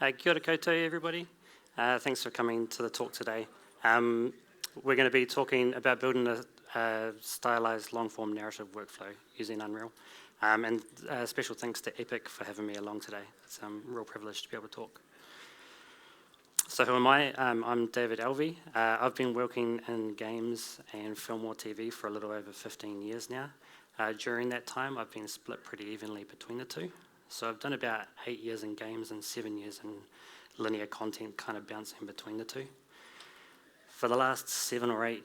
Kia ora koutou, everybody. Thanks for coming to the talk today. We're going to be talking about building a stylized long-form narrative workflow using Unreal. And special thanks to Epic for having me along today. It's a real privilege to be able to talk. So who am I? I'm David Alvey. I've been working in games and film or TV for a little over 15 years now. During that time, I've been split pretty evenly between the two. So I've done about 8 years in games and 7 years in linear content, kind of bouncing between the two. For the last 7 or 8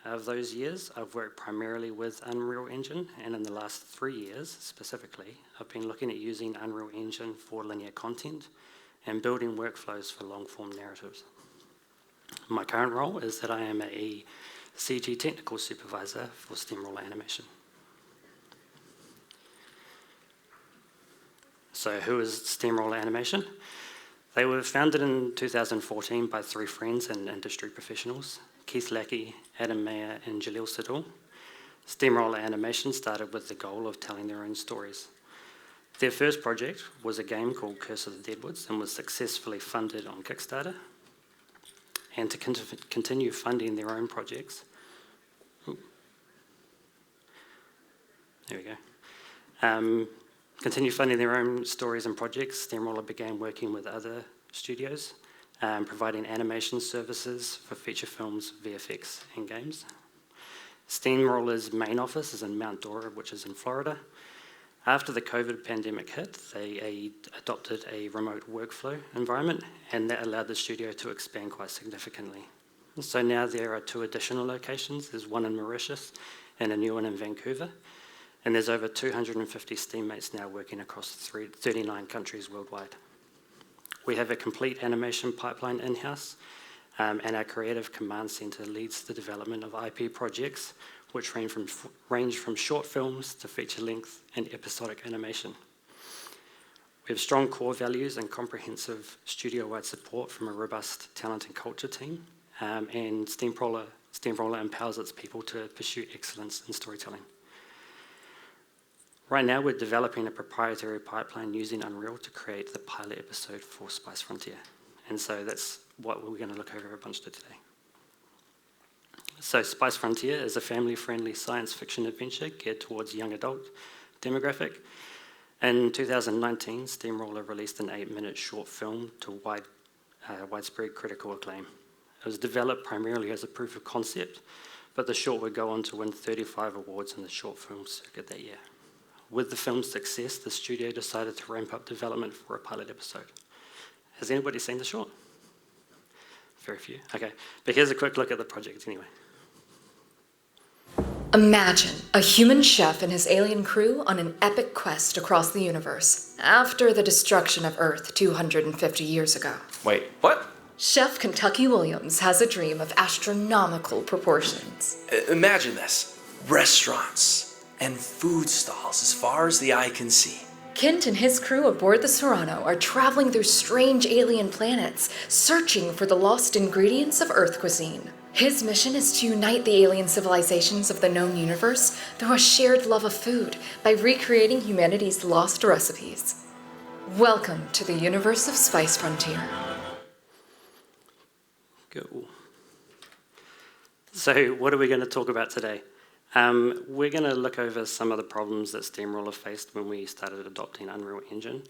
of those years, I've worked primarily with Unreal Engine, and in the last 3 years specifically, I've been looking at using Unreal Engine for linear content and building workflows for long-form narratives. My current role is that I am a CG technical supervisor for Steamroller Animation. So who is Steamroller Animation? They were founded in 2014 by 3 friends and industry professionals, Keith Lackey, Adam Mayer, and Jalil Sidul. Steamroller Animation started with the goal of telling their own stories. Their first project was a game called Curse of the Deadwoods and was successfully funded on Kickstarter. And to continue funding their own projects, continue funding their own stories and projects, Steamroller began working with other studios, providing animation services for feature films, VFX, and games. Steamroller's main office is in Mount Dora, which is in Florida. After the COVID pandemic hit, they adopted a remote workflow environment, and that allowed the studio to expand quite significantly. So now there are 2 additional locations. There's one in Mauritius and a new one in Vancouver. And there's over 250 Steammates now working across 39 countries worldwide. We have a complete animation pipeline in-house, and our creative command center leads the development of IP projects, which range from short films to feature-length and episodic animation. We have strong core values and comprehensive studio-wide support from a robust talent and culture team, and Steamroller empowers its people to pursue excellence in storytelling. Right now, we're developing a proprietary pipeline using Unreal to create the pilot episode for Spice Frontier. And so that's what we're going to look over a bunch of today. So Spice Frontier is a family-friendly science fiction adventure geared towards young adult demographic. In 2019, Steamroller released an 8-minute short film to widespread critical acclaim. It was developed primarily as a proof of concept, but the short would go on to win 35 awards in the short film circuit that year. With the film's success, the studio decided to ramp up development for a pilot episode. Has anybody seen the short? Very few. Okay, but here's a quick look at the project anyway. Imagine a human chef and his alien crew on an epic quest across the universe after the destruction of Earth 250 years ago. Wait, what? Chef Kentucky Williams has a dream of astronomical proportions. Imagine this. Restaurants and food stalls as far as the eye can see. Kent and his crew aboard the Serrano are traveling through strange alien planets, searching for the lost ingredients of Earth cuisine. His mission is to unite the alien civilizations of the known universe through a shared love of food by recreating humanity's lost recipes. Welcome to the universe of Spice Frontier. Cool. So what are we going to talk about today? We're going to look over some of the problems that Steamroller faced when we started adopting Unreal Engine.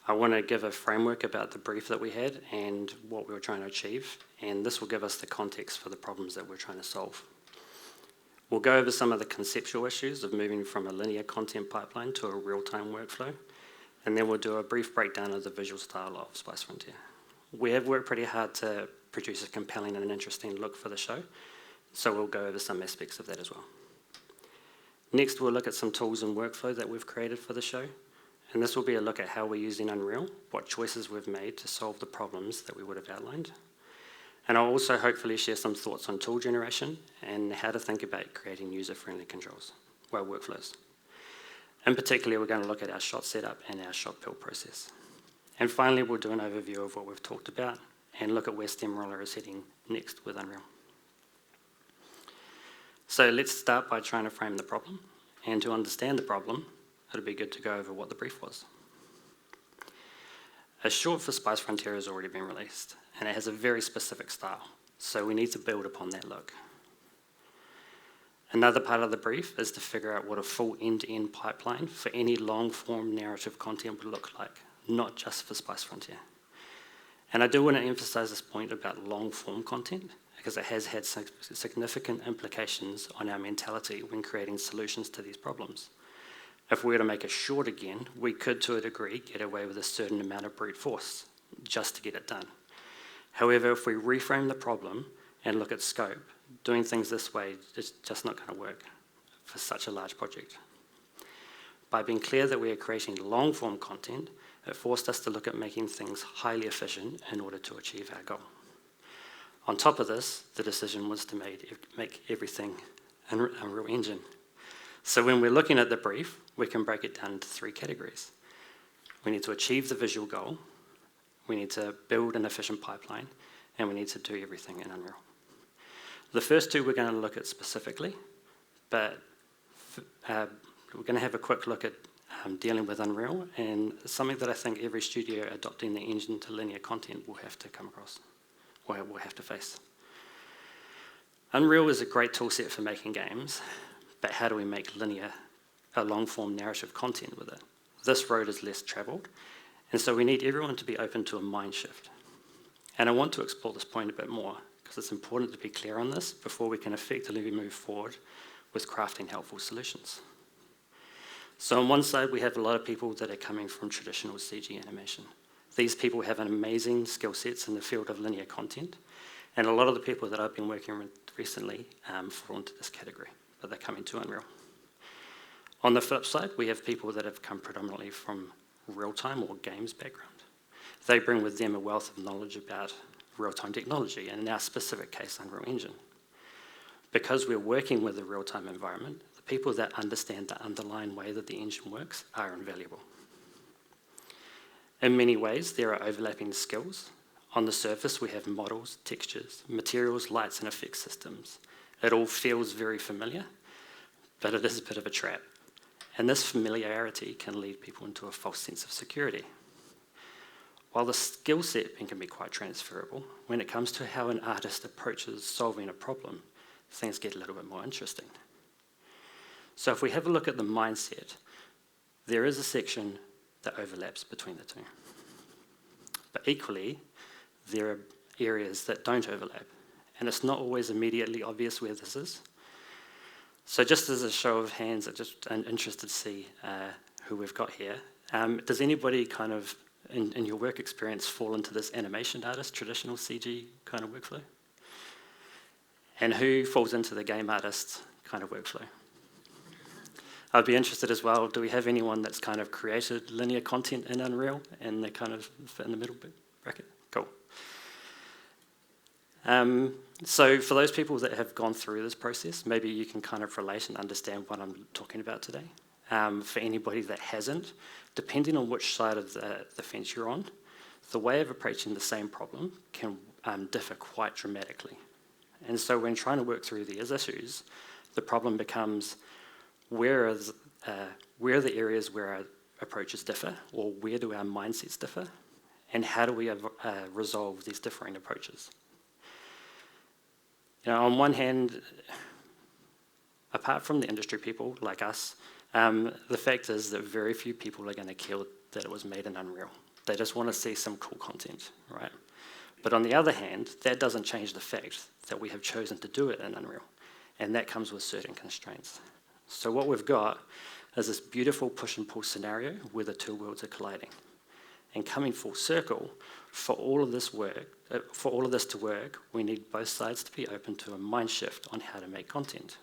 I want to give a framework about the brief that we had and what we were trying to achieve, and this will give us the context for the problems that we're trying to solve. We'll go over some of the conceptual issues of moving from a linear content pipeline to a real-time workflow, and then we'll do a brief breakdown of the visual style of Spice Frontier. We have worked pretty hard to produce a compelling and an interesting look for the show, so we'll go over some aspects of that as well. Next, we'll look at some tools and workflow that we've created for the show, and this will be a look at how we're using Unreal, what choices we've made to solve the problems that we would have outlined. And I'll also hopefully share some thoughts on tool generation and how to think about creating user-friendly controls, workflows. In particular, we're going to look at our shot setup and our shot build process. And finally, we'll do an overview of what we've talked about and look at where Steamroller is heading next with Unreal. So let's start by trying to frame the problem. And to understand the problem, it'll be good to go over what the brief was. A short for Spice Frontier has already been released, and it has a very specific style, so we need to build upon that look. Another part of the brief is to figure out what a full end-to-end pipeline for any long-form narrative content would look like, not just for Spice Frontier. And I do want to emphasize this point about long-form content, because it has had significant implications on our mentality when creating solutions to these problems. If we were to make it short again, we could, to a degree, get away with a certain amount of brute force, just to get it done. However, if we reframe the problem and look at scope, doing things this way is just not going to work for such a large project. By being clear that we are creating long-form content, it forced us to look at making things highly efficient in order to achieve our goal. On top of this, the decision was to make everything in Unreal Engine. So when we're looking at the brief, we can break it down into 3 categories. We need to achieve the visual goal, we need to build an efficient pipeline, and we need to do everything in Unreal. The first 2 we're going to look at specifically, but we're going to have a quick look at dealing with Unreal, and something that I think every studio adopting the engine to linear content will have to come across, or will have to face. Unreal is a great tool set for making games, but how do we make linear, a long-form narrative content with it? This road is less travelled, and so we need everyone to be open to a mind shift. And I want to explore this point a bit more, because it's important to be clear on this before we can effectively move forward with crafting helpful solutions. So on one side, we have a lot of people that are coming from traditional CG animation. These people have an amazing skill sets in the field of linear content, and a lot of the people that I've been working with recently fall into this category, but they're coming to Unreal. On the flip side, we have people that have come predominantly from real-time or games background. They bring with them a wealth of knowledge about real-time technology, and in our specific case, Unreal Engine. Because we're working with a real-time environment, the people that understand the underlying way that the engine works are invaluable. In many ways, there are overlapping skills. On the surface, we have models, textures, materials, lights, and effect systems. It all feels very familiar, but it is a bit of a trap. And this familiarity can lead people into a false sense of security. While the skill set can be quite transferable, when it comes to how an artist approaches solving a problem, things get a little bit more interesting. So if we have a look at the mindset, there is a section that overlaps between the 2. But equally, there are areas that don't overlap, and it's not always immediately obvious where this is. So just as a show of hands, I'm interested to see who we've got here. Does anybody kind of, in your work experience, fall into this animation artist, traditional CG kind of workflow? And who falls into the game artist kind of workflow? I'd be interested as well, do we have anyone that's kind of created linear content in Unreal and they kind of fit in the middle bracket? Cool. So for those people that have gone through this process, maybe you can kind of relate and understand what I'm talking about today. For anybody that hasn't, depending on which side of the fence you're on, the way of approaching the same problem can differ quite dramatically. And so when trying to work through these issues, the problem becomes where are the areas where our approaches differ, or where do our mindsets differ, and how do we resolve these differing approaches? You know, on one hand, apart from the industry people like us, the fact is that very few people are going to care that it was made in Unreal. They just want to see some cool content, right? But on the other hand, that doesn't change the fact that we have chosen to do it in Unreal, and that comes with certain constraints. So what we've got is this beautiful push and pull scenario where the 2 worlds are colliding. And coming full circle, for all of this to work, we need both sides to be open to a mind shift on how to make content.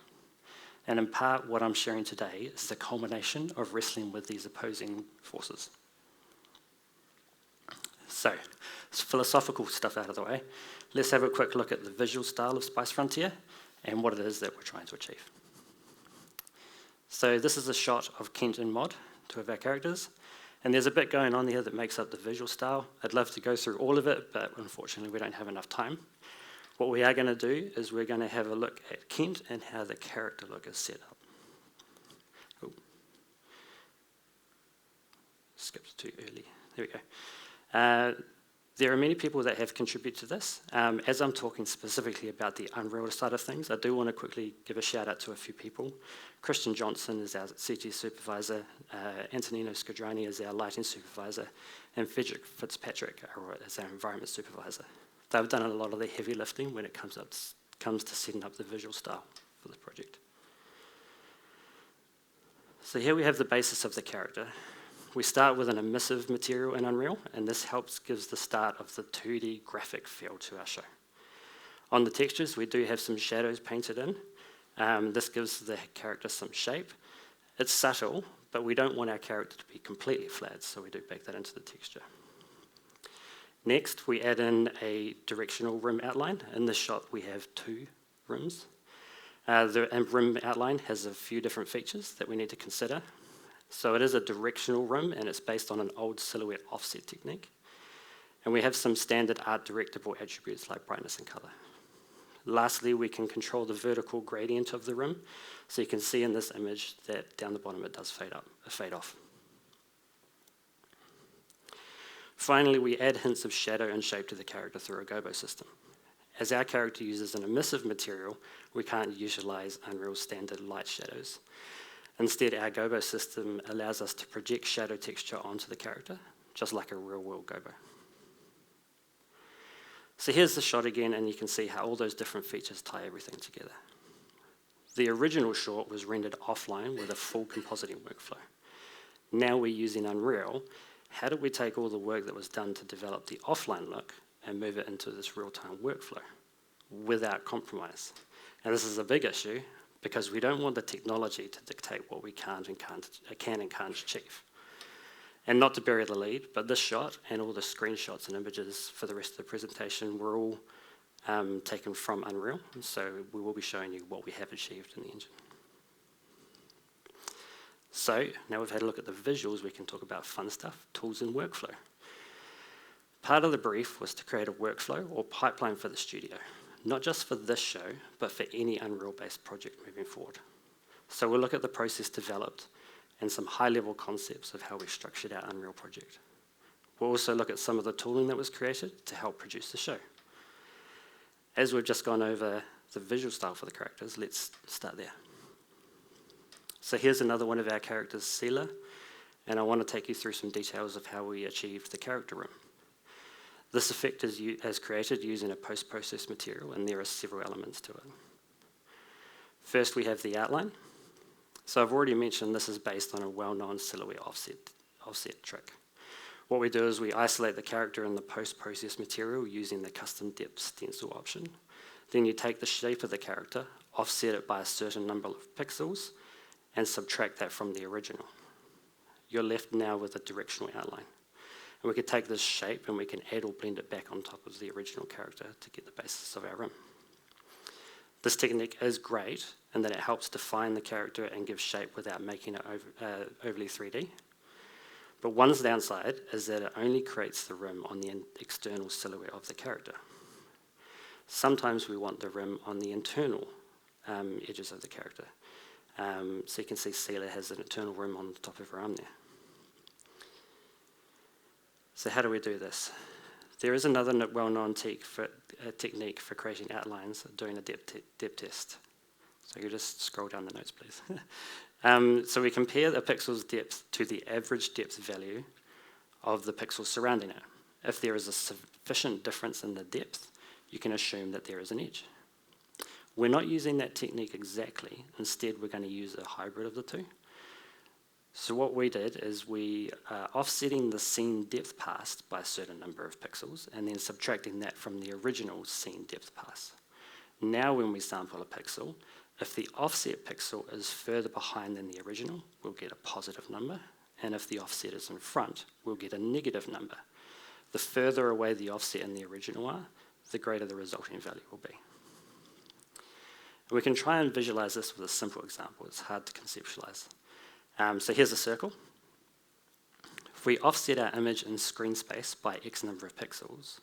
And in part, what I'm sharing today is the culmination of wrestling with these opposing forces. So, philosophical stuff out of the way, let's have a quick look at the visual style of Spice Frontier and what it is that we're trying to achieve. So this is a shot of Kent and Mod, 2 of our characters, and there's a bit going on here that makes up the visual style. I'd love to go through all of it, but unfortunately we don't have enough time. What we are going to do is we're going to have a look at Kent and how the character look is set up. Oh. Skipped too early. There we go. There are many people that have contributed to this. As I'm talking specifically about the Unreal side of things, I do want to quickly give a shout out to a few people. Christian Johnson is our CG supervisor, Antonino Scadrani is our lighting supervisor, and Frederick Fitzpatrick is our environment supervisor. They've done a lot of the heavy lifting when it comes to setting up the visual style for the project. So here we have the basis of the character. We start with an emissive material in Unreal, and this gives the start of the 2D graphic feel to our show. On the textures, we do have some shadows painted in. This gives the character some shape. It's subtle, but we don't want our character to be completely flat, so we do bake that into the texture. Next, we add in a directional rim outline. In this shot, we have 2 rims. The rim outline has a few different features that we need to consider. So it is a directional rim, and it's based on an old silhouette offset technique. And we have some standard art directable attributes like brightness and color. Lastly, we can control the vertical gradient of the rim. So you can see in this image that down the bottom it does fade off. Finally, we add hints of shadow and shape to the character through a gobo system. As our character uses an emissive material, we can't utilize Unreal standard light shadows. Instead, our gobo system allows us to project shadow texture onto the character, just like a real-world gobo. So here's the shot again, and you can see how all those different features tie everything together. The original short was rendered offline with a full compositing workflow. Now we're using Unreal. How do we take all the work that was done to develop the offline look and move it into this real-time workflow without compromise? And this is a big issue, because we don't want the technology to dictate what we can and can't achieve. And not to bury the lead, but this shot and all the screenshots and images for the rest of the presentation were all taken from Unreal, so we will be showing you what we have achieved in the engine. So now we've had a look at the visuals, we can talk about fun stuff, tools and workflow. Part of the brief was to create a workflow or pipeline for the studio, not just for this show, but for any Unreal-based project moving forward. So we'll look at the process developed and some high-level concepts of how we structured our Unreal project. We'll also look at some of the tooling that was created to help produce the show. As we've just gone over the visual style for the characters, let's start there. So here's another one of our characters, Seela, and I want to take you through some details of how we achieved the character rim. This effect is created using a post-process material, and there are several elements to it. First, we have the outline. So I've already mentioned this is based on a well-known silhouette offset trick. What we do is we isolate the character in the post-process material using the custom depth stencil option. Then you take the shape of the character, offset it by a certain number of pixels, and subtract that from the original. You're left now with a directional outline. And we could take this shape and we can add or blend it back on top of the original character to get the basis of our rim. This technique is great in that it helps define the character and give shape without making it overly 3D. But one downside is that it only creates the rim on the external silhouette of the character. Sometimes we want the rim on the internal edges of the character. So you can see Seela has an internal rim on the top of her arm there. So how do we do this? There is another well-known technique for creating outlines, doing a depth test. So you just scroll down the notes, please. So we compare the pixel's depth to the average depth value of the pixels surrounding it. If there is a sufficient difference in the depth, you can assume that there is an edge. We're not using that technique exactly. Instead, we're going to use a hybrid of the two. So what we did is we offsetting the scene depth pass by a certain number of pixels and then subtracting that from the original scene depth pass. Now when we sample a pixel, if the offset pixel is further behind than the original, we'll get a positive number. And if the offset is in front, we'll get a negative number. The further away the offset and the original are, the greater the resulting value will be. And we can try and visualize this with a simple example. It's hard to conceptualize. So here's a circle. If we offset our image in screen space by X number of pixels,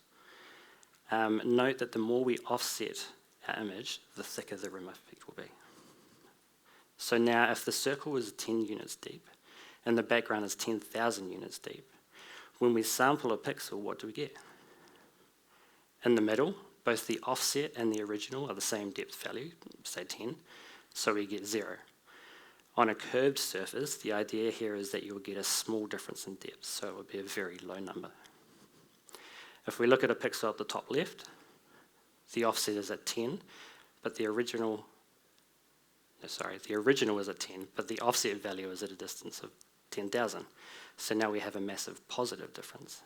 note that the more we offset our image, the thicker the rim effect will be. So now if the circle is 10 units deep and the background is 10,000 units deep, When we sample a pixel, what do we get? In the middle, both the offset and the original are the same depth value, say 10, so we get 0. On a curved surface, the idea here is that you'll get a small difference in depth, so it would be a very low number. If we look at a pixel at the top left, the offset is at 10, but the original is at 10, but the offset value is at a distance of 10,000. So now we have a massive positive difference.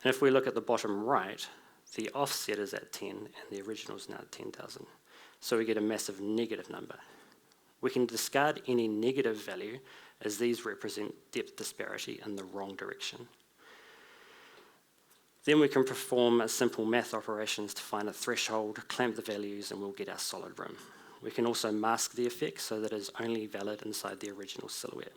And if we look at the bottom right, the offset is at 10 and the original is now at 10,000. So we get a massive negative number. We can discard any negative value as these represent depth disparity in the wrong direction. Then we can perform simple math operations to find a threshold, clamp the values, and we'll get our solid rim. We can also mask the effect so that it is only valid inside the original silhouette.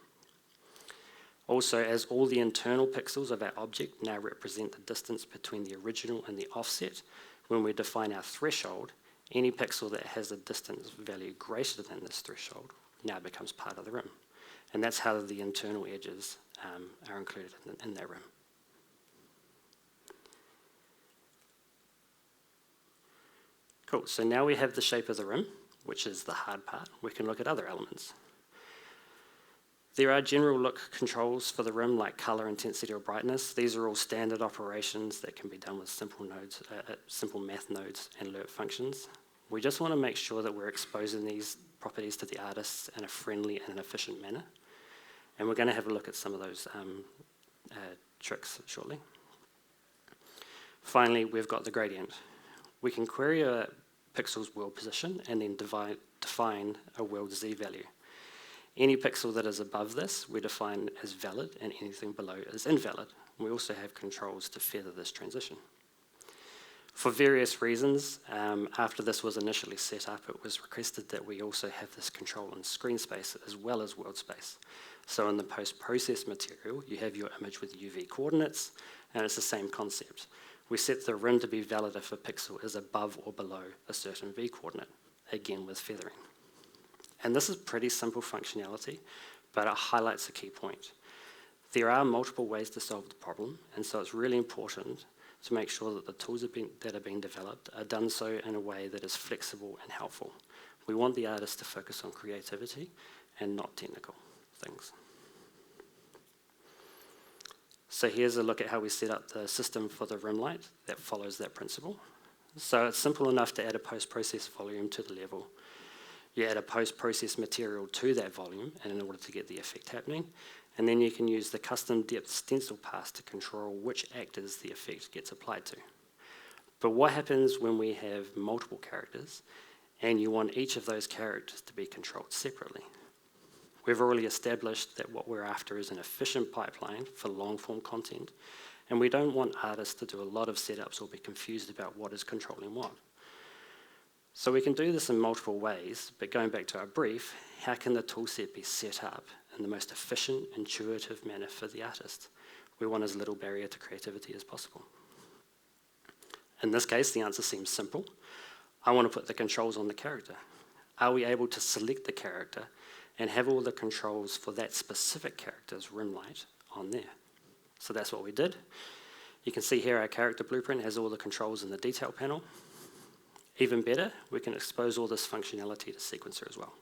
Also, as all the internal pixels of our object now represent the distance between the original and the offset, when we define our threshold, any pixel that has a distance value greater than this threshold now becomes part of the rim. And that's how the internal edges are included in that rim. Cool, so now we have the shape of the rim, which is the hard part. We can look at other elements. There are general look controls for the rim, like color, intensity, or brightness. These are all standard operations that can be done with simple math nodes and lerp functions. We just want to make sure that we're exposing these properties to the artists in a friendly and an efficient manner. And we're going to have a look at some of those tricks shortly. Finally, we've got the gradient. We can query a pixel's world position and then define a world Z value. Any pixel that is above this, we define as valid, and anything below is invalid. We also have controls to feather this transition. For various reasons, after this was initially set up, it was requested that we also have this control in screen space as well as world space. So in the post-process material, you have your image with UV coordinates, and it's the same concept. We set the rim to be valid if a pixel is above or below a certain V coordinate, again with feathering. And this is pretty simple functionality, but it highlights a key point. There are multiple ways to solve the problem, and so it's really important to make sure that the tools that are being developed are done so in a way that is flexible and helpful. We want the artist to focus on creativity and not technical things. So here's a look at how we set up the system for the rim light that follows that principle. So it's simple enough to add a post-process volume to the level. You add a post-process material to that volume in order to get the effect happening, and then you can use the custom depth stencil pass to control which actors the effect gets applied to. But what happens when we have multiple characters and you want each of those characters to be controlled separately? We've already established that what we're after is an efficient pipeline for long-form content, and we don't want artists to do a lot of setups or be confused about what is controlling what. So we can do this in multiple ways, but going back to our brief, how can the toolset be set up in the most efficient, intuitive manner for the artist? We want as little barrier to creativity as possible. In this case, the answer seems simple. I want to put the controls on the character. Are we able to select the character and have all the controls for that specific character's rim light on there? So that's what we did. You can see here our character blueprint has all the controls in the detail panel. Even better, we can expose all this functionality to Sequencer as well.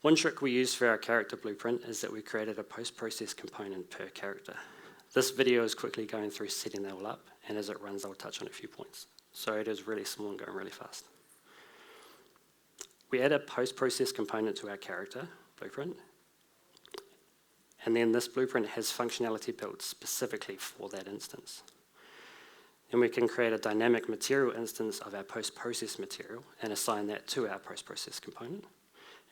One trick we used for our character blueprint is that we created a post-process component per character. This video is quickly going through setting that all up, and as it runs, I'll touch on a few points. So it is really small and going really fast. We add a post-process component to our character blueprint, and then this blueprint has functionality built specifically for that instance. And we can create a dynamic material instance of our post-process material and assign that to our post-process component.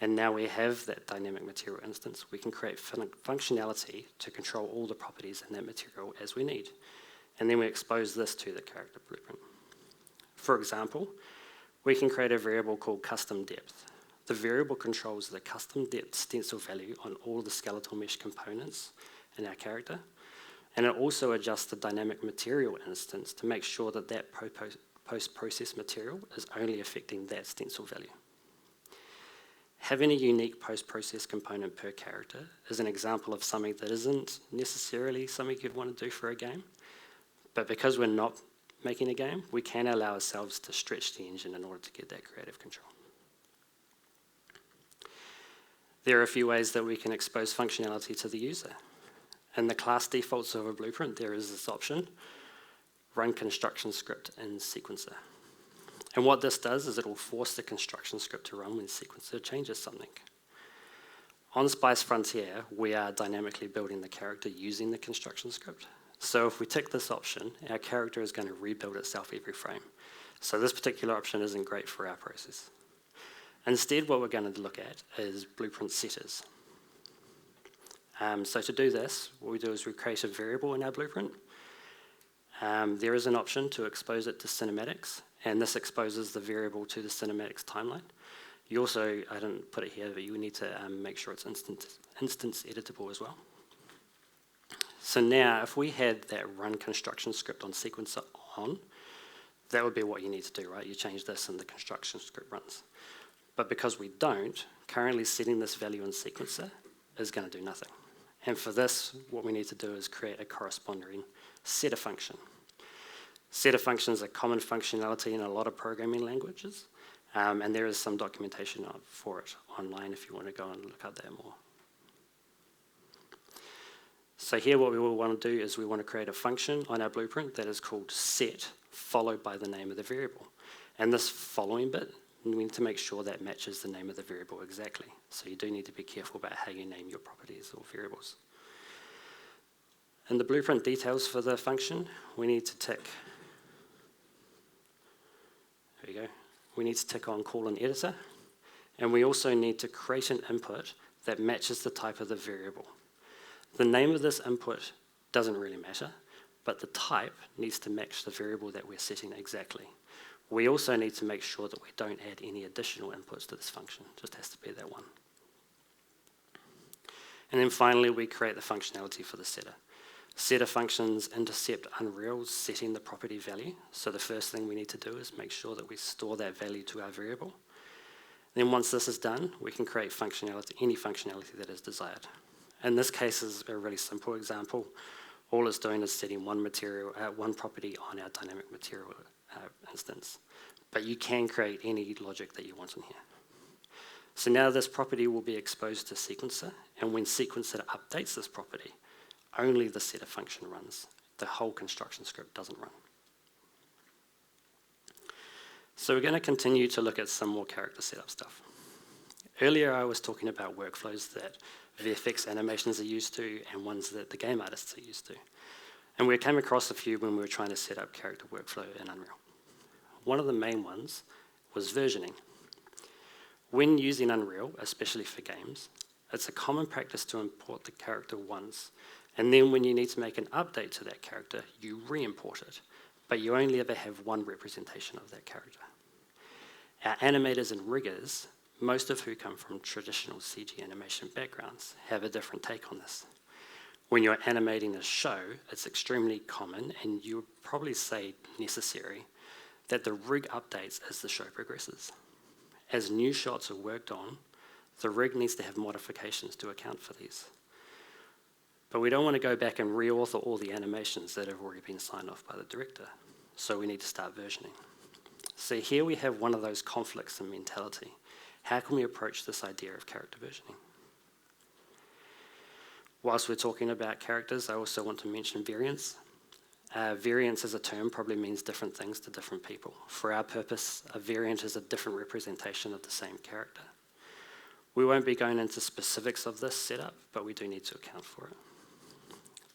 And now we have that dynamic material instance, we can create functionality to control all the properties in that material as we need. And then we expose this to the character blueprint. For example, we can create a variable called custom depth. The variable controls the custom depth stencil value on all the skeletal mesh components in our character. And it also adjusts the dynamic material instance to make sure that that post-process material is only affecting that stencil value. Having a unique post-process component per character is an example of something that isn't necessarily something you'd want to do for a game, but because we're not making a game, we can allow ourselves to stretch the engine in order to get that creative control. There are a few ways that we can expose functionality to the user. In the class defaults of a blueprint, there is this option, run construction script in sequencer. And what this does is it will force the construction script to run when sequencer changes something. On Spice Frontier, we are dynamically building the character using the construction script. So if we tick this option, our character is going to rebuild itself every frame. So this particular option isn't great for our process. Instead, what we're going to look at is blueprint setters. So to do this, what we do is we create a variable in our blueprint. There is an option to expose it to cinematics, and this exposes the variable to the cinematics timeline. You also, I didn't put it here, but you need to make sure it's instance editable as well. So now, if we had that run construction script on sequencer on, that would be what you need to do, right? You change this and the construction script runs. But because we don't, currently setting this value in sequencer is going to do nothing. And for this, what we need to do is create a corresponding setter function. Setter functions are common functionality in a lot of programming languages, and there is some documentation for it online if you want to go and look up that more. So here what we will want to do is we want to create a function on our blueprint that is called set, followed by the name of the variable. And this following bit, we need to make sure that matches the name of the variable exactly. So you do need to be careful about how you name your properties or variables. In the blueprint details for the function, we need to tick, there you go, we need to tick on call an editor, and we also need to create an input that matches the type of the variable. The name of this input doesn't really matter, but the type needs to match the variable that we're setting exactly. We also need to make sure that we don't add any additional inputs to this function, just has to be that one. And then finally, we create the functionality for the setter. Setter functions intercept Unreal's setting the property value. So the first thing we need to do is make sure that we store that value to our variable. Then once this is done, we can create functionality, any functionality that is desired. In this case is a really simple example. All it's doing is setting one property on our dynamic material instance. But you can create any logic that you want in here. So now this property will be exposed to sequencer, and when sequencer updates this property, only the setter function runs. The whole construction script doesn't run. So we're going to continue to look at some more character setup stuff. Earlier I was talking about workflows that VFX animations are used to and ones that the game artists are used to. And we came across a few when we were trying to set up character workflow in Unreal. One of the main ones was versioning. When using Unreal, especially for games, it's a common practice to import the character once, and then when you need to make an update to that character, you re-import it, but you only ever have one representation of that character. Our animators and riggers, most of who come from traditional CG animation backgrounds, have a different take on this. When you're animating a show, it's extremely common, and you would probably say necessary, that the rig updates as the show progresses. As new shots are worked on, the rig needs to have modifications to account for these. But we don't want to go back and re-author all the animations that have already been signed off by the director, so we need to start versioning. So here we have one of those conflicts in mentality. How can we approach this idea of character versioning? Whilst we're talking about characters, I also want to mention variants. Variance as a term probably means different things to different people. For our purpose, a variant is a different representation of the same character. We won't be going into specifics of this setup, but we do need to account for it.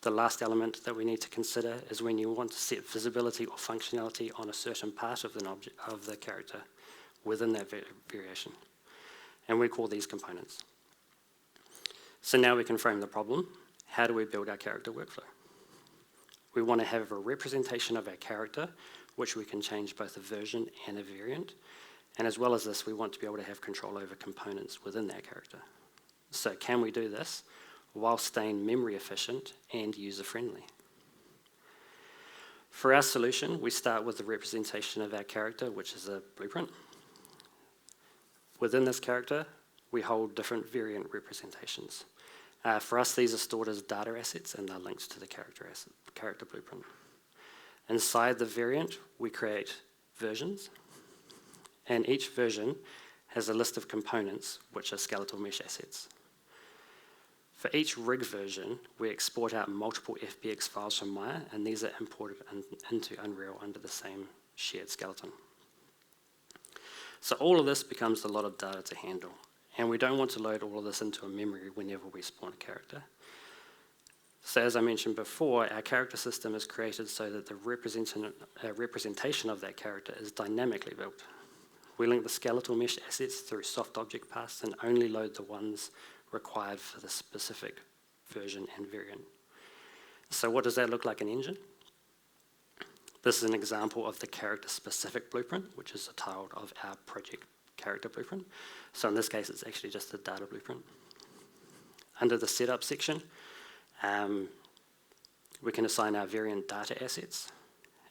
The last element that we need to consider is when you want to set visibility or functionality on a certain part of the character within that variation. And we call these components. So now we can frame the problem. How do we build our character workflow? We want to have a representation of our character, which we can change both a version and a variant. And as well as this, we want to be able to have control over components within that character. So can we do this while staying memory efficient and user-friendly? For our solution, we start with the representation of our character, which is a blueprint. Within this character, we hold different variant representations. For us, these are stored as data assets and they're linked to the character blueprint. Inside the variant, we create versions, and each version has a list of components which are skeletal mesh assets. For each rig version, we export out multiple FBX files from Maya, and these are imported into Unreal under the same shared skeleton. So all of this becomes a lot of data to handle, and we don't want to load all of this into a memory whenever we spawn a character. So as I mentioned before, our character system is created so that the representation of that character is dynamically built. We link the skeletal mesh assets through soft object paths and only load the ones required for the specific version and variant. So what does that look like in Engine? This is an example of the character-specific blueprint, which is a child of our project character blueprint. So in this case, it's actually just a data blueprint. Under the setup section, we can assign our variant data assets.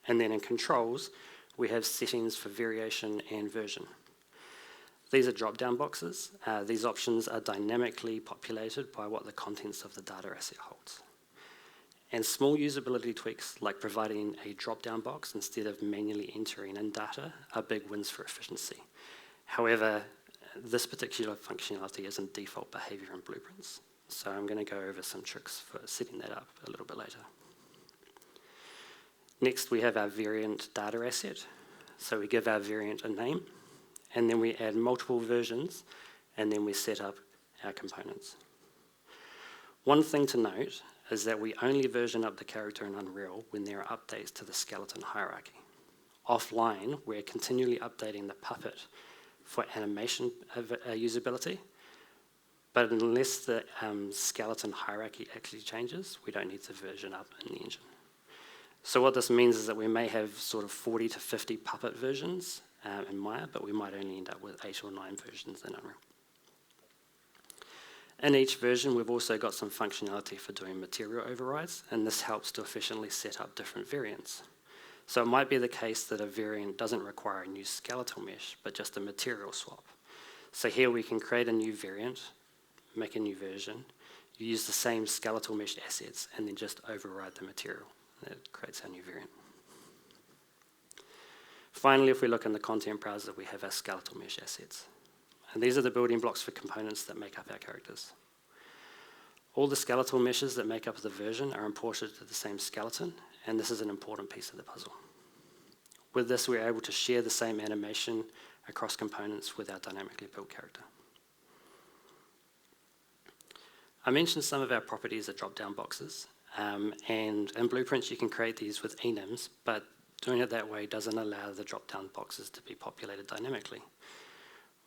And then in controls, we have settings for variation and version. These are drop-down boxes. These options are dynamically populated by what the contents of the data asset holds. And small usability tweaks, like providing a drop-down box instead of manually entering in data, are big wins for efficiency. However, this particular functionality isn't default behavior in blueprints. So I'm going to go over some tricks for setting that up a little bit later. Next, we have our variant data asset. So we give our variant a name, and then we add multiple versions, and then we set up our components. One thing to note is that we only version up the character in Unreal when there are updates to the skeleton hierarchy. Offline, we're continually updating the puppet for animation usability, but unless the skeleton hierarchy actually changes, we don't need to version up in the engine. So what this means is that we may have sort of 40 to 50 puppet versions in Maya, but we might only end up with 8 or 9 versions in Unreal. In each version, we've also got some functionality for doing material overrides, and this helps to efficiently set up different variants. So it might be the case that a variant doesn't require a new skeletal mesh, but just a material swap. So here we can create a new variant, make a new version, you use the same skeletal mesh assets, and then just override the material. That creates our new variant. Finally, if we look in the content browser, we have our skeletal mesh assets. And these are the building blocks for components that make up our characters. All the skeletal meshes that make up the version are imported to the same skeleton, and this is an important piece of the puzzle. With this, we're able to share the same animation across components with our dynamically built character. I mentioned some of our properties are drop-down boxes, and in Blueprints you can create these with enums, but doing it that way doesn't allow the drop-down boxes to be populated dynamically.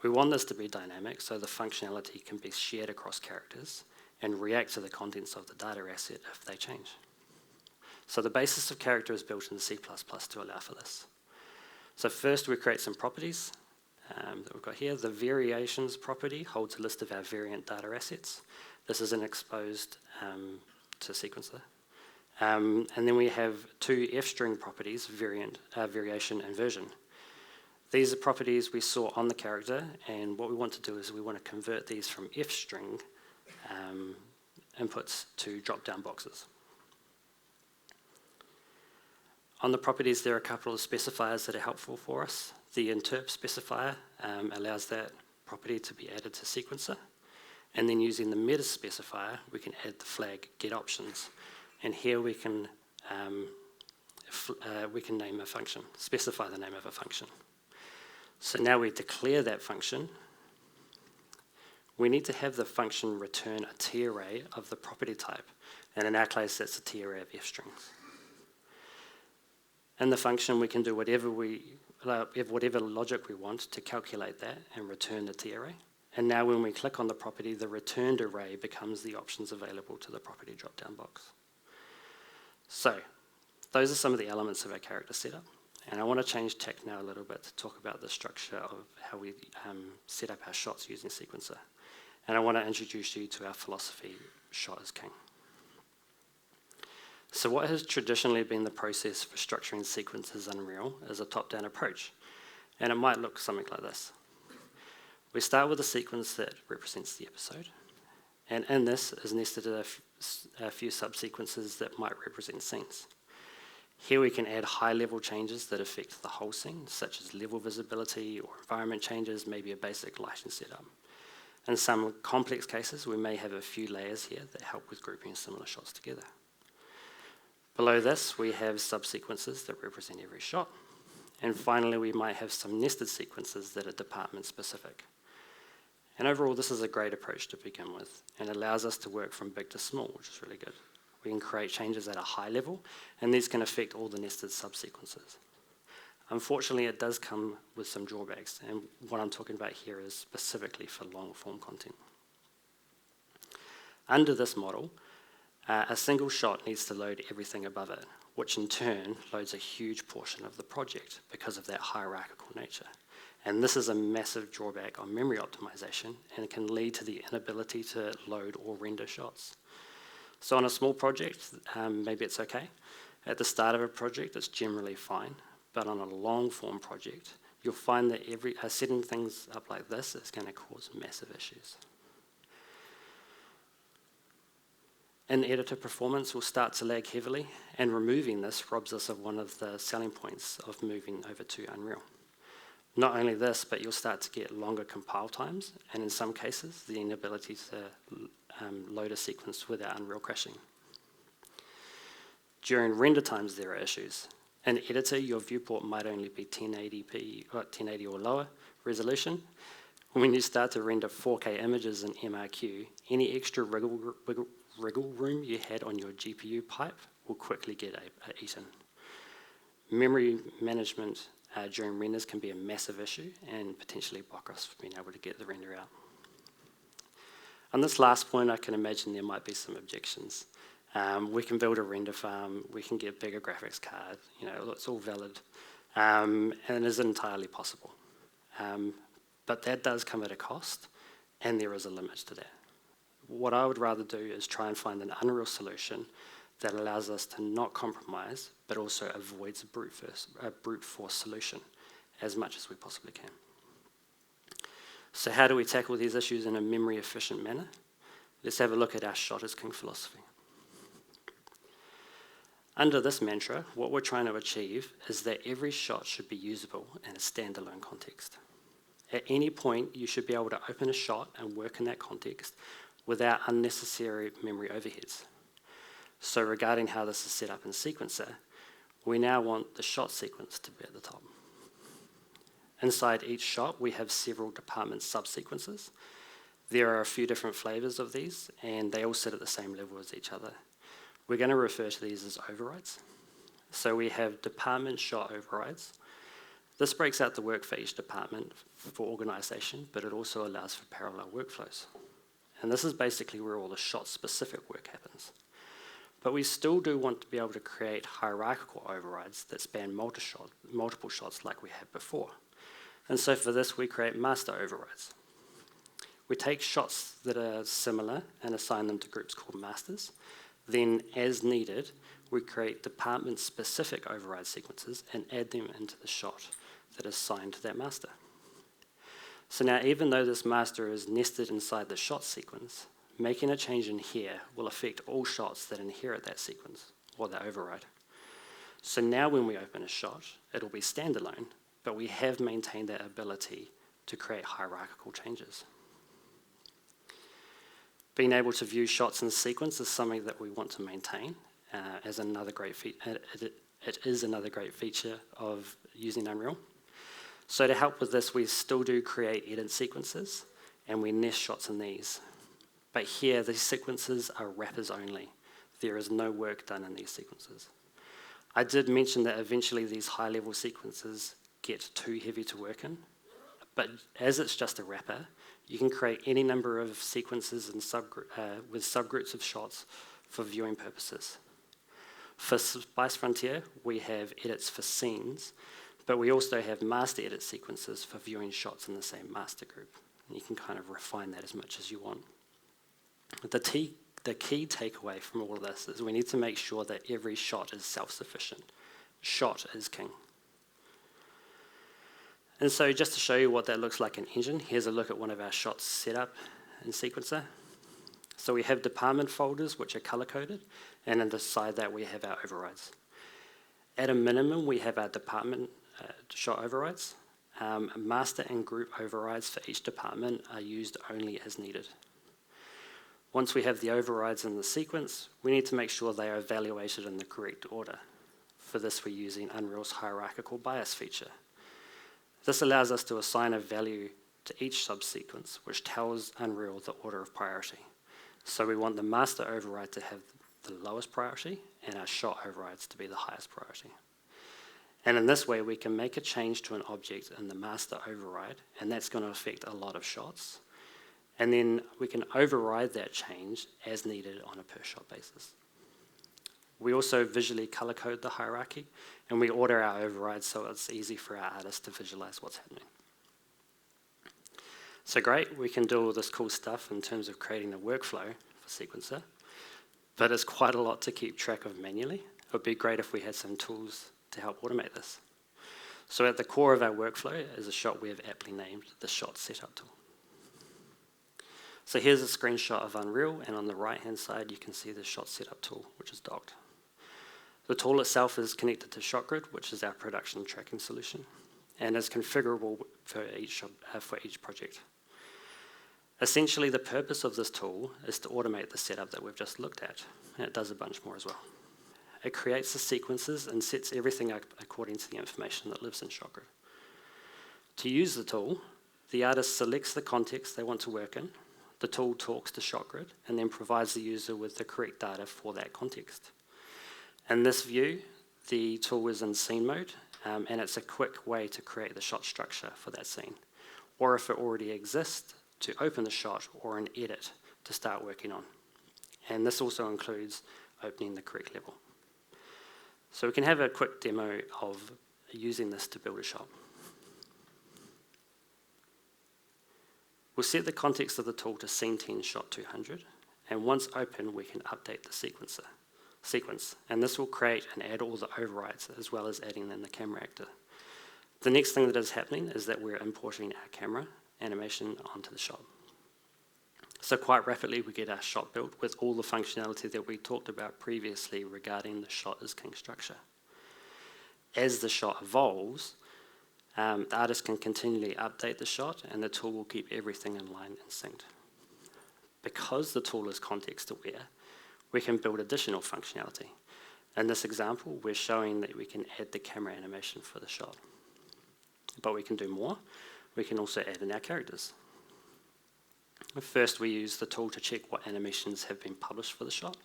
We want this to be dynamic so the functionality can be shared across characters and react to the contents of the data asset if they change. So the basis of character is built in C++ to allow for this. So first we create some properties that we've got here. The variations property holds a list of our variant data assets. This is an exposed to sequencer. And then we have two f-string properties, variation and version. These are properties we saw on the character, and what we want to do is we want to convert these from f-string inputs to drop-down boxes. On the properties, there are a couple of specifiers that are helpful for us. The interp specifier allows that property to be added to sequencer, and then using the meta specifier, we can add the flag get options, and here we can name a function, specify the name of a function. So now we declare that function. We need to have the function return a t-array of the property type, and in our case, that's a t-array of f-strings. In the function, we can do whatever logic we want to calculate that and return the t-array. And now when we click on the property, the returned array becomes the options available to the property drop-down box. So those are some of the elements of our character setup. And I want to change tack now a little bit to talk about the structure of how we set up our shots using sequencer. And I want to introduce you to our philosophy, shot as king. So what has traditionally been the process for structuring sequences in Unreal is a top-down approach. And it might look something like this. We start with a sequence that represents the episode, and in this is nested a few subsequences that might represent scenes. Here we can add high-level changes that affect the whole scene, such as level visibility or environment changes, maybe a basic lighting setup. In some complex cases, we may have a few layers here that help with grouping similar shots together. Below this, we have subsequences that represent every shot. And finally, we might have some nested sequences that are department-specific. And overall, this is a great approach to begin with, and allows us to work from big to small, which is really good. We can create changes at a high level, and these can affect all the nested subsequences. Unfortunately, it does come with some drawbacks, and what I'm talking about here is specifically for long-form content. Under this model, a single shot needs to load everything above it, which in turn loads a huge portion of the project because of that hierarchical nature. And this is a massive drawback on memory optimization, and it can lead to the inability to load or render shots. So on a small project, maybe it's okay. At the start of a project, it's generally fine. But on a long-form project, you'll find that setting things up like this is going to cause massive issues. In editor performance will start to lag heavily, and removing this robs us of one of the selling points of moving over to Unreal. Not only this, but you'll start to get longer compile times, and in some cases, the inability to load a sequence without Unreal crashing. During render times, there are issues. In editor, your viewport might only be 1080 or lower resolution. When you start to render 4K images in MRQ, any extra wriggle room you had on your GPU pipe will quickly get eaten. Memory management during renders can be a massive issue and potentially block us from being able to get the render out. On this last point, I can imagine there might be some objections. We can build a render farm, we can get bigger graphics card, it's all valid, and it is entirely possible. But that does come at a cost, and there is a limit to that. What I would rather do is try and find an Unreal solution that allows us to not compromise, but also avoids a brute force solution as much as we possibly can. So how do we tackle these issues in a memory efficient manner? Let's have a look at our shot is king philosophy. Under this mantra, what we're trying to achieve is that every shot should be usable in a standalone context. At any point, you should be able to open a shot and work in that context without unnecessary memory overheads. So regarding how this is set up in Sequencer, we now want the shot sequence to be at the top. Inside each shot, we have several department subsequences. There are a few different flavors of these, and they all sit at the same level as each other. We're going to refer to these as overrides. So we have department shot overrides. This breaks out the work for each department for organization, but it also allows for parallel workflows. And this is basically where all the shot-specific work happens. But we still do want to be able to create hierarchical overrides that span multiple shots like we had before. And so for this, we create master overrides. We take shots that are similar and assign them to groups called masters. Then, as needed, we create department-specific override sequences and add them into the shot that is assigned to that master. So now, even though this master is nested inside the shot sequence, making a change in here will affect all shots that inherit that sequence, or that override. So now when we open a shot, it'll be standalone, but we have maintained that ability to create hierarchical changes. Being able to view shots in sequence is something that we want to maintain as another great feature. It is another great feature of using Unreal. So to help with this, we still do create edit sequences, and we nest shots in these. But here, these sequences are wrappers only. There is no work done in these sequences. I did mention that eventually these high-level sequences get too heavy to work in, but as it's just a wrapper, you can create any number of sequences and with subgroups of shots for viewing purposes. For Spice Frontier, we have edits for scenes, but we also have master edit sequences for viewing shots in the same master group. And you can kind of refine that as much as you want. The key takeaway from all of this is we need to make sure that every shot is self-sufficient. Shot is king. And so just to show you what that looks like in Engine, here's a look at one of our shots set up in Sequencer. So we have department folders which are color-coded, and inside that we have our overrides. At a minimum, we have our department shot overrides. Master and group overrides for each department are used only as needed. Once we have the overrides in the sequence, we need to make sure they are evaluated in the correct order. For this, we're using Unreal's hierarchical bias feature. This allows us to assign a value to each subsequence, which tells Unreal the order of priority. So we want the master override to have the lowest priority and our shot overrides to be the highest priority. And in this way, we can make a change to an object in the master override, and that's going to affect a lot of shots. And then we can override that change as needed on a per shot basis. We also visually color code the hierarchy, and we order our overrides so it's easy for our artists to visualize what's happening. So great, we can do all this cool stuff in terms of creating a workflow for Sequencer, but it's quite a lot to keep track of manually. It would be great if we had some tools to help automate this. So at the core of our workflow is a shot we have aptly named the Shot Setup tool. So here's a screenshot of Unreal, and on the right-hand side you can see the Shot Setup tool, which is docked. The tool itself is connected to ShotGrid, which is our production tracking solution, and is configurable for each project. Essentially, the purpose of this tool is to automate the setup that we've just looked at, and it does a bunch more as well. It creates the sequences and sets everything up according to the information that lives in ShotGrid. To use the tool, the artist selects the context they want to work in, the tool talks to ShotGrid, and then provides the user with the correct data for that context. In this view, the tool is in scene mode, and it's a quick way to create the shot structure for that scene. Or if it already exists, to open the shot or an edit to start working on. And this also includes opening the correct level. So we can have a quick demo of using this to build a shot. We'll set the context of the tool to scene 10 shot 200, and once open we can update the sequence, and this will create and add all the overrides as well as adding in the camera actor. The next thing that is happening is that we're importing our camera animation onto the shot. So quite rapidly we get our shot built with all the functionality that we talked about previously regarding the shot as king structure. As the shot evolves, the artist can continually update the shot and the tool will keep everything in line and synced. Because the tool is context aware, we can build additional functionality. In this example, we're showing that we can add the camera animation for the shot. But we can do more. We can also add in our characters. First, we use the tool to check what animations have been published for the shot.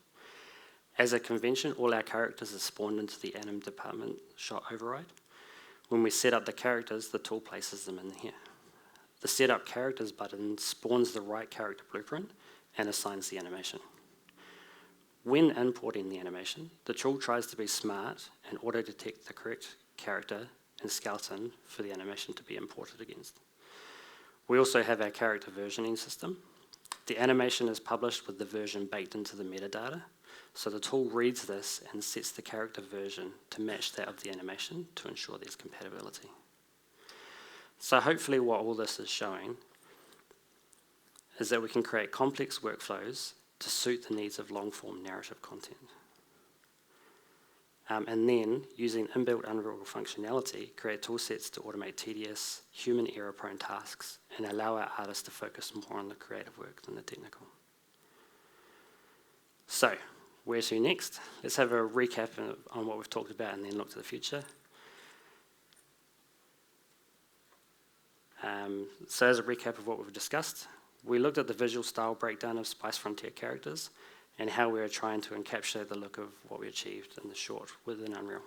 As a convention, all our characters are spawned into the anim department shot override. When we set up the characters, the tool places them in here. The Setup Characters button spawns the right character blueprint and assigns the animation. When importing the animation, the tool tries to be smart and auto-detect the correct character and skeleton for the animation to be imported against. We also have our character versioning system. The animation is published with the version baked into the metadata, so the tool reads this and sets the character version to match that of the animation to ensure there's compatibility. So hopefully what all this is showing is that we can create complex workflows to suit the needs of long-form narrative content. And then, using inbuilt Unreal functionality, create toolsets to automate tedious, human error-prone tasks and allow our artists to focus more on the creative work than the technical. So, where to next? Let's have a recap on what we've talked about and then look to the future. So as a recap of what we've discussed, we looked at the visual style breakdown of Spice Frontier characters and how we are trying to encapsulate the look of what we achieved in the short within Unreal.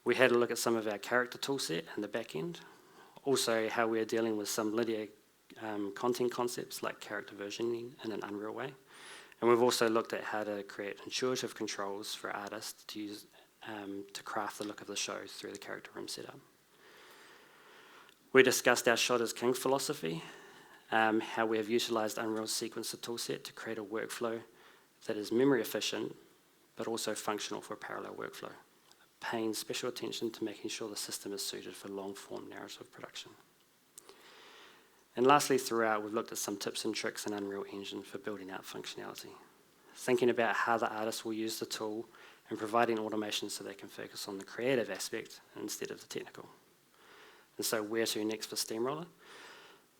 We had a look at some of our character toolset and the back end, also how we are dealing with some linear content concepts like character versioning in an Unreal way. And we've also looked at how to create intuitive controls for artists to use to craft the look of the show through the character room setup. We discussed our shot as king philosophy, how we have utilised Unreal's sequencer toolset to create a workflow that is memory efficient, but also functional for a parallel workflow, paying special attention to making sure the system is suited for long-form narrative production. And lastly, throughout, we've looked at some tips and tricks in Unreal Engine for building out functionality, thinking about how the artist will use the tool and providing automation so they can focus on the creative aspect instead of the technical. And so where to next for Steamroller?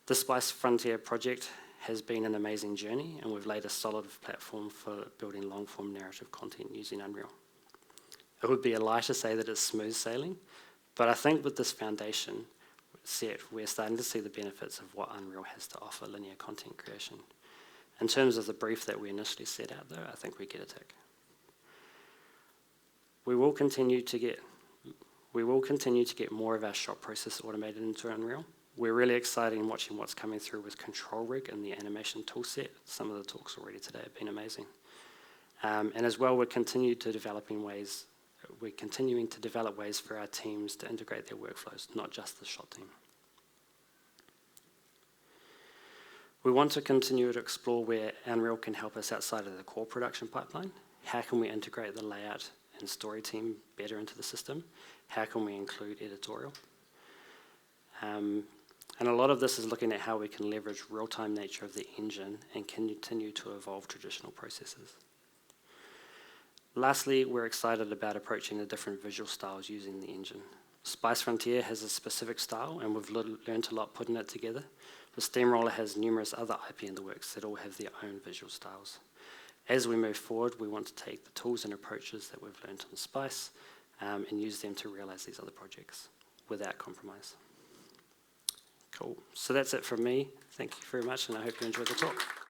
The Spice Frontier project has been an amazing journey, and we've laid a solid platform for building long-form narrative content using Unreal. It would be a lie to say that it's smooth sailing, but I think with this foundation set, we're starting to see the benefits of what Unreal has to offer linear content creation. In terms of the brief that we initially set out, though, I think we get a tick. We will continue to get more of our shop process automated into Unreal. We're really excited in watching what's coming through with Control Rig and the animation toolset. Some of the talks already today have been amazing. And as well, we're continuing to develop ways for our teams to integrate their workflows, not just the shop team. We want to continue to explore where Unreal can help us outside of the core production pipeline. How can we integrate the layout and story team better into the system? How can we include editorial? And a lot of this is looking at how we can leverage real-time nature of the engine and continue to evolve traditional processes. Lastly, we're excited about approaching the different visual styles using the engine. Spice Frontier has a specific style, and we've learned a lot putting it together. But Steamroller has numerous other IP in the works that all have their own visual styles. As we move forward, we want to take the tools and approaches that we've learned on Spice and use them to realize these other projects without compromise. Cool. So that's it from me. Thank you very much, and I hope you enjoyed the talk.